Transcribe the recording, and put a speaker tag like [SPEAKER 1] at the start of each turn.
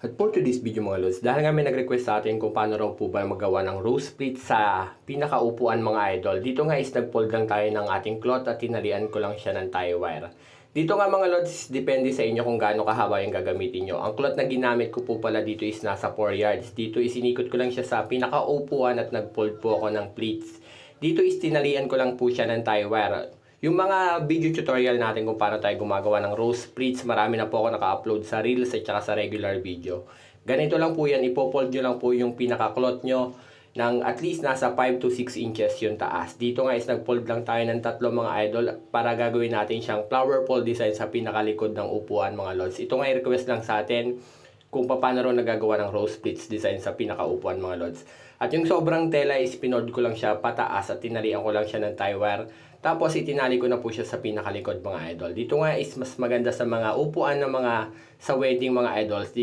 [SPEAKER 1] At for today's video mga lods, dahil nga may nag-request sa atin kung paano raw po ba magawa ng rose split sa pinakaupuan mga idol. Dito nga is nag-fold lang tayo ng ating cloth at tinalian ko lang siya ng tie wire. Dito nga mga lods, depende sa inyo kung gaano kahaba yung gagamitin nyo. Ang cloth na ginamit ko po pala dito is nasa 4 yards. Dito is inikot ko lang siya sa pinakaupuan at nag-fold po ako ng pleats. Dito is tinalian ko lang po siya ng tie wire. Yung mga video tutorial natin kung paano tayo gumagawa ng rose splits, marami na po ako naka-upload sa Reels at saka sa regular video. Ganito lang po yan, ipofold nyo lang po yung pinaka-cloth nyo ng at least nasa 5 to 6 inches yung taas. Dito nga is nag-fold lang tayo ng tatlo mga idol para gagawin natin siyang flower fold design sa pinakalikod ng upuan mga lods. Ito nga i-request lang sa atin kung paano rin nagagawa ng rose splits design sa pinakaupuan mga lods. At yung sobrang tela is pinold ko lang siya pataas at tinalian ko lang siya ng tie wire. Tapos itinali ko na po siya sa pinakalikod mga idol. Dito nga is mas maganda sa mga upuan ng mga sa wedding mga idols.